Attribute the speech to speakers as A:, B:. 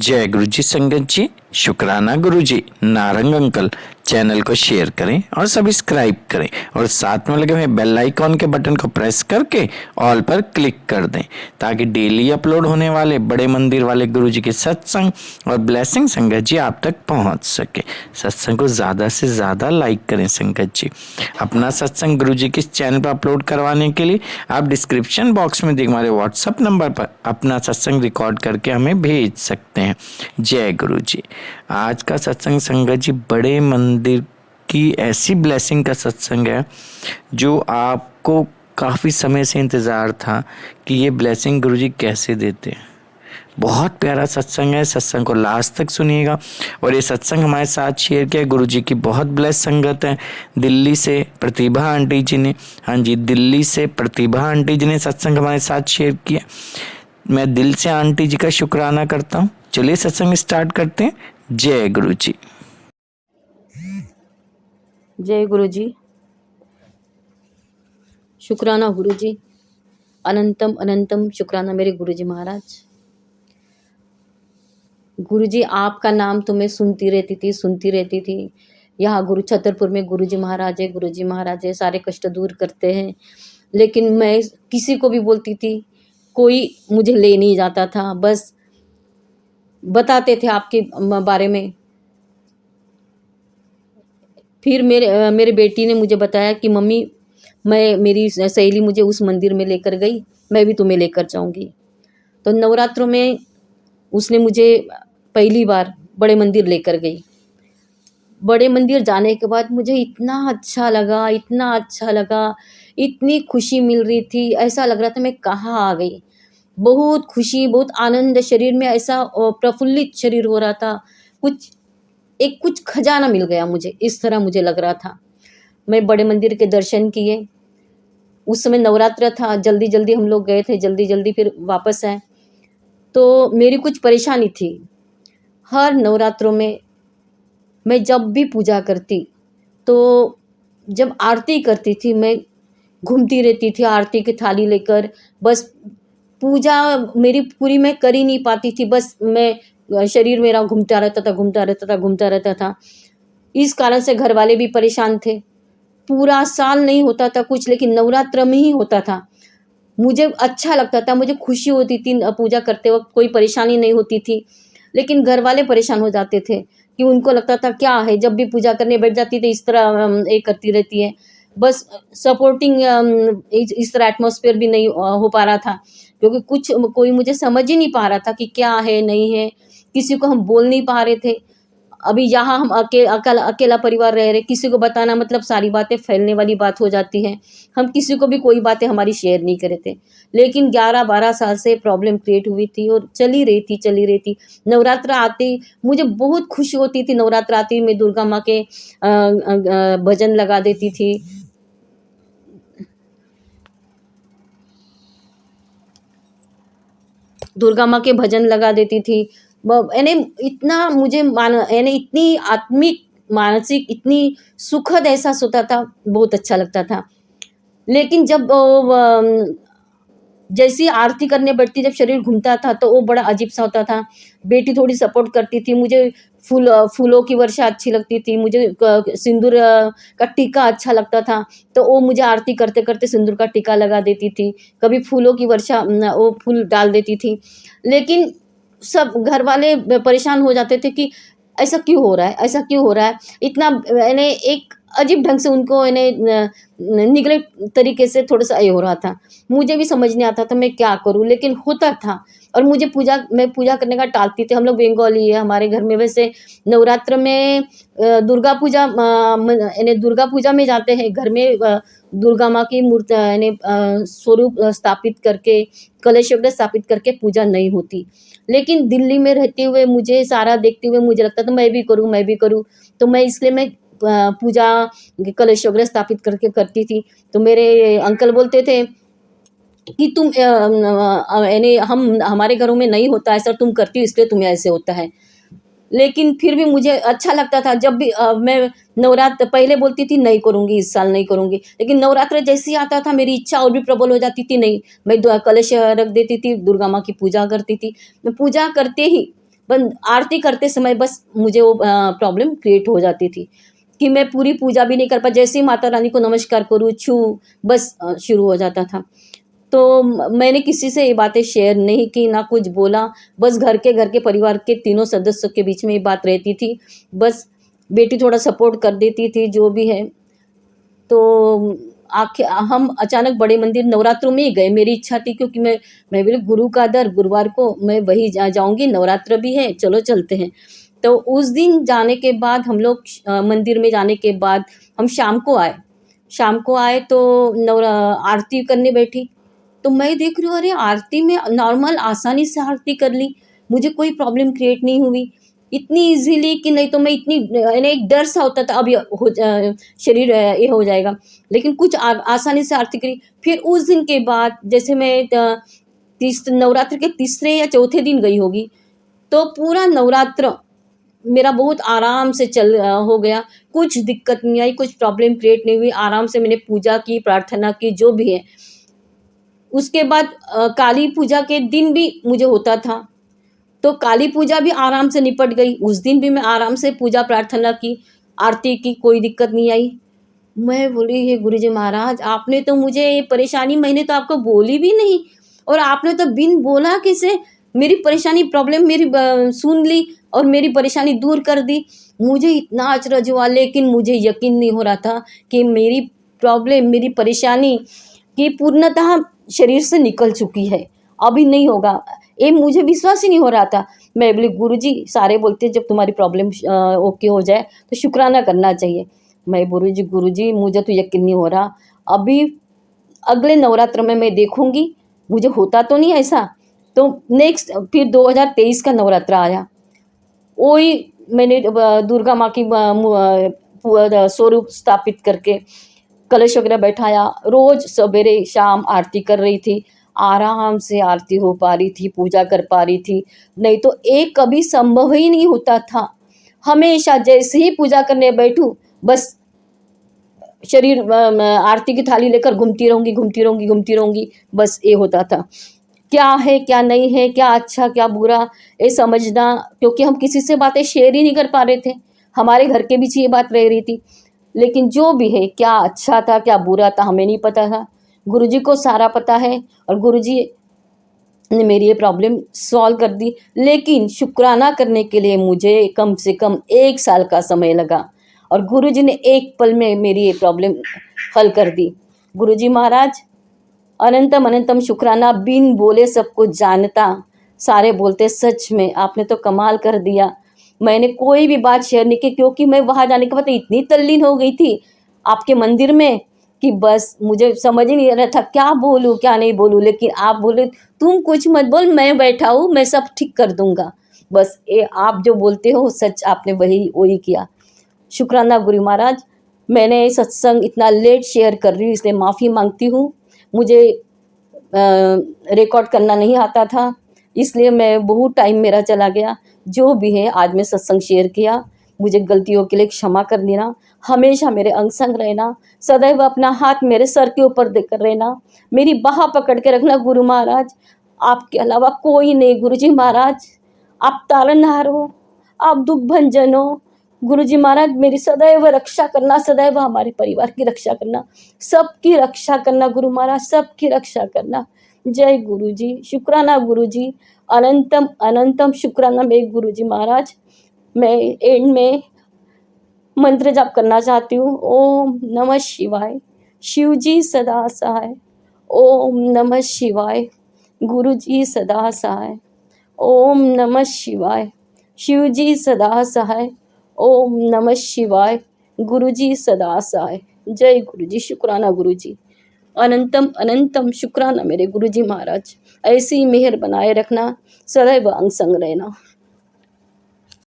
A: जय गुरु जी संगत जी, शुक्राना गुरु जी, नारंग अंकल। चैनल को शेयर करें और सब्सक्राइब करें और साथ में लगे हुए बेल आइकॉन के बटन को प्रेस करके ऑल पर क्लिक कर दें ताकि डेली अपलोड होने वाले बड़े मंदिर वाले गुरु जी के सत्संग और ब्लेसिंग संगत जी आप तक पहुंच सके। सत्संग को ज़्यादा से ज़्यादा लाइक करें संगत जी। अपना सत्संग गुरु जी के चैनल पर अपलोड करवाने के लिए आप डिस्क्रिप्शन बॉक्स में दिए हमारे व्हाट्सएप नंबर पर अपना सत्संग रिकॉर्ड करके हमें भेज सकते हैं। जय गुरु जी। आज का सत्संग संगत जी बड़े मंदिर की ऐसी ब्लेसिंग का सत्संग है जो आपको काफ़ी समय से इंतज़ार था कि ये ब्लेसिंग गुरु जी कैसे देते हैं। बहुत प्यारा सत्संग है, सत्संग को लास्ट तक सुनिएगा। और ये सत्संग हमारे साथ शेयर किया गुरु जी की बहुत ब्लेस संगत है। दिल्ली से प्रतिभा आंटी जी ने, हाँ जी, दिल्ली से प्रतिभा आंटी जी ने सत्संग हमारे साथ शेयर किया। मैं दिल से आंटी जी का शुक्राना करता हूँ। चलिए सत्संग स्टार्ट करते हैं। जय गुरु जी।
B: जय गुरु जी। शुक्राना गुरु जी, अनंतम अनंतम शुक्राना मेरे गुरु जी महाराज। गुरु जी आपका नाम तो मैं सुनती रहती थी। यहाँ गुरु छतरपुर में गुरु जी महाराज है, सारे कष्ट दूर करते हैं। लेकिन मैं किसी को भी बोलती थी, कोई मुझे ले नहीं जाता था। बस बताते थे आपके बारे में। फिर मेरे बेटी ने मुझे बताया कि मम्मी, मेरी सहेली मुझे उस मंदिर में लेकर गई, मैं भी तुम्हें लेकर जाऊंगी। तो नवरात्रों में उसने मुझे पहली बार बड़े मंदिर लेकर गई। बड़े मंदिर जाने के बाद मुझे इतना अच्छा लगा, इतनी खुशी मिल रही थी, ऐसा लग रहा था मैं कहाँ आ गई। बहुत खुशी, बहुत आनंद, शरीर में ऐसा प्रफुल्लित शरीर हो रहा था। कुछ खजाना मिल गया मुझे, इस तरह मुझे लग रहा था। मैं बड़े मंदिर के दर्शन किए। उस समय नवरात्र था, जल्दी जल्दी हम लोग गए थे, जल्दी जल्दी फिर वापस आए। तो मेरी कुछ परेशानी थी। हर नवरात्रों में मैं जब भी पूजा करती, तो जब आरती करती थी, मैं घूमती रहती थी आरती की थाली लेकर। बस पूजा मेरी पूरी मैं कर ही नहीं पाती थी। बस मैं शरीर मेरा घूमता रहता था। इस कारण से घर वाले भी परेशान थे। पूरा साल नहीं होता था कुछ, लेकिन नवरात्र में ही होता था। मुझे अच्छा लगता था, मुझे खुशी होती थी पूजा करते वक्त, कोई परेशानी नहीं होती थी। लेकिन घर वाले परेशान हो जाते थे कि उनको लगता था क्या है, जब भी पूजा करने बैठ जाती थी इस तरह ये करती रहती है। बस सपोर्टिंग इस तरह एटमॉस्फेयर भी नहीं हो पा रहा था, क्योंकि कोई मुझे समझ ही नहीं पा रहा था कि क्या है नहीं है। किसी को हम बोल नहीं पा रहे थे। अभी यहाँ हम अकेला परिवार रह रहे, किसी को बताना मतलब सारी बातें फैलने वाली बात हो जाती है। हम किसी को भी कोई बातें हमारी शेयर नहीं करे थे। लेकिन 11-12 साल से प्रॉब्लम क्रिएट हुई थी और चली रही थी। नवरात्र आते मुझे बहुत खुशी होती थी। नवरात्र आती मैं दुर्गा माँ के भजन लगा देती थी। दुर्गा माँ के भजन लगा देती थी। यानी इतना मुझे यानी इतनी आत्मिक, मानसिक, इतनी सुखद एहसास होता था, बहुत अच्छा लगता था। लेकिन जब जैसी आरती करने बैठती, जब शरीर घूमता था तो वो बड़ा अजीब सा होता था। बेटी थोड़ी सपोर्ट करती थी, मुझे फूलों की वर्षा अच्छी लगती थी, मुझे सिंदूर का टीका अच्छा लगता था, तो वो मुझे आरती करते करते सिंदूर का टीका लगा देती थी। कभी फूलों की वर्षा, वो फूल डाल देती थी। लेकिन सब घर वाले परेशान हो जाते थे कि ऐसा क्यों हो रहा है। इतना यानी एक अजीब ढंग से उनको निगलेक्ट तरीके से थोड़ा सा ये हो रहा था। मुझे भी समझ नहीं आता था मैं क्या करूँ, लेकिन होता था। और मैं पूजा करने का टालती थी। हम लोग बंगाली है, हमारे घर में वैसे नवरात्र में दुर्गा पूजा में जाते हैं। घर में दुर्गा माँ की मूर्ति यानी स्वरूप स्थापित करके, कलश वगैरह स्थापित करके पूजा नहीं होती। लेकिन दिल्ली में रहते हुए मुझे सारा देखते हुए मुझे लगता था मैं भी करूँ। तो मैं इसलिए पूजा कलश वगैरह स्थापित करके करती थी। तो मेरे अंकल बोलते थे कि तुम यानी हमारे घरों में नहीं होता ऐसा, तुम करती हो इसलिए तुम्हें ऐसे होता है। लेकिन फिर भी मुझे अच्छा लगता था। जब भी मैं नवरात्र पहले बोलती थी नहीं करूँगी, इस साल नहीं करूँगी, लेकिन नवरात्र जैसे ही आता था मेरी इच्छा और भी प्रबल हो जाती थी। नहीं, मैं कलश रख देती थी, दुर्गा माँ की पूजा करती थी। मैं पूजा करते ही पर आरती करते समय बस मुझे वो प्रॉब्लम क्रिएट हो जाती थी कि मैं पूरी पूजा भी नहीं कर पा, जैसे ही माता रानी को नमस्कार करूँ, छू, बस शुरू हो जाता था। तो मैंने किसी से ये बातें शेयर नहीं की, ना कुछ बोला, बस घर के परिवार के तीनों सदस्यों के बीच में ये बात रहती थी। बस बेटी थोड़ा सपोर्ट कर देती थी, जो भी है। तो हम अचानक बड़े मंदिर नवरात्रों में ही गए। मेरी इच्छा थी, क्योंकि मैं बोली गुरु का दर, गुरुवार को मैं वही जाऊँगी, नवरात्र भी है, चलो चलते हैं। तो उस दिन जाने के बाद हम लोग मंदिर में जाने के बाद हम शाम को आए तो आरती करने बैठी। तो मैं देख रही हूँ, अरे आरती में नॉर्मल आसानी से आरती कर ली, मुझे कोई प्रॉब्लम क्रिएट नहीं हुई इतनी इजीली, कि नहीं तो मैं इतनी यानी एक डर सा होता था, अब ये शरीर ये हो जाएगा, लेकिन कुछ आसानी से आरती करी। फिर उस दिन के बाद जैसे मैं नवरात्र के तीसरे या चौथे दिन गई होगी, तो पूरा नवरात्र मेरा बहुत आराम से हो गया, कुछ दिक्कत नहीं आई, कुछ प्रॉब्लम क्रिएट नहीं हुई, आराम से मैंने पूजा की, प्रार्थना की, जो भी है। उसके बाद काली पूजा के दिन भी मुझे होता था, तो काली पूजा भी आराम से निपट गई। उस दिन भी मैं आराम से पूजा प्रार्थना की, आरती की, कोई दिक्कत नहीं आई। मैं बोली, हे गुरुजी महाराज, आपने तो मुझे ये परेशानी, मैंने तो आपको बोली भी नहीं, और आपने तो बिन बोला कैसे मेरी परेशानी, प्रॉब्लम मेरी सुन ली और मेरी परेशानी दूर कर दी। मुझे इतना अचरज हुआ, लेकिन मुझे यकीन नहीं हो रहा था कि मेरी प्रॉब्लम, मेरी परेशानी कि पूर्णतः शरीर से निकल चुकी है, अभी नहीं होगा, ये मुझे विश्वास ही नहीं हो रहा था। मैं बोली, गुरुजी, सारे बोलते हैं जब तुम्हारी प्रॉब्लम ओके हो जाए तो शुक्राना करना चाहिए। मैं बोली, गुरुजी मुझे तो यकीन नहीं हो रहा, अभी अगले नवरात्र में मैं देखूंगी मुझे होता तो नहीं ऐसा। तो नेक्स्ट फिर 2023 का नवरात्र आया, वही मैंने दुर्गा माँ की स्वरूप स्थापित करके कलश वगैरह बैठाया, रोज सवेरे शाम आरती कर रही थी, आराम से आरती हो पा रही थी, पूजा कर पा रही थी, नहीं तो एक कभी संभव ही नहीं होता था। हमेशा जैसे ही पूजा करने बैठूं, बस शरीर आरती की थाली लेकर घूमती रहूंगी, बस ये होता था। क्या है क्या नहीं है, क्या अच्छा क्या बुरा, ये समझना, क्योंकि हम किसी से बातें शेयर ही नहीं कर पा रहे थे, हमारे घर के बीच ये बात रह रही थी। लेकिन जो भी है, क्या अच्छा था क्या बुरा था, हमें नहीं पता था, गुरुजी को सारा पता है, और गुरुजी ने मेरी ये प्रॉब्लम सॉल्व कर दी। लेकिन शुक्राना करने के लिए मुझे कम से कम 1 साल का समय लगा, और गुरुजी ने एक पल में मेरी ये प्रॉब्लम हल कर दी। गुरुजी महाराज, अनंतम अनंतम शुक्राना, बिन बोले सब कुछ जानता, सारे बोलते सच में आपने तो कमाल कर दिया। मैंने कोई भी बात शेयर नहीं की, क्योंकि मैं वहाँ जाने के बाद इतनी तल्लीन हो गई थी आपके मंदिर में कि बस मुझे समझ ही नहीं आ रहा था क्या बोलूँ क्या नहीं बोलूँ। लेकिन आप बोले, तुम कुछ मत बोल, मैं बैठा हूँ, मैं सब ठीक कर दूंगा। बस ये आप जो बोलते हो सच, आपने वही किया। शुक्राना गुरु महाराज। मैंने सत्संग इतना लेट शेयर कर रही हूँ, इसलिए माफ़ी मांगती हूँ। मुझे रिकॉर्ड करना नहीं आता था, इसलिए मैं बहुत टाइम मेरा चला गया। जो भी है, आज मैं सत्संग शेयर किया, मुझे गलतियों के लिए क्षमा कर देना। हमेशा मेरे अंग संग रहना, सदैव अपना हाथ मेरे सर के ऊपर देकर रहना, मेरी बाह पकड़ के रखना गुरु महाराज। आपके अलावा कोई नहीं गुरुजी महाराज, आप तारनहार हो, आप दुख भंजन हो। गुरुजी महाराज, मेरी सदैव रक्षा करना, सदैव हमारे परिवार की रक्षा करना, सबकी रक्षा करना गुरु महाराज, सबकी रक्षा करना। जय गुरुजी, शुक्राना गुरुजी, अनंतम अनंतम शुक्राना मेरे गुरुजी महाराज। मैं एंड में मंत्र जाप करना चाहती हूँ। ओम नमः शिवाय, शिवजी सदा सहाय। ओम नमः शिवाय, गुरुजी सदा सहाय। ओम नमः शिवाय, शिवजी सदा सहाय। ओम नमः शिवाय, गुरुजी सदा सहाय। जय गुरुजी, शुक्राना गुरुजी, अनंतम अनंतम शुक्राना मेरे गुरुजी महाराज। ऐसी मेहर बनाए रखना, सदैव अंग संग रहना।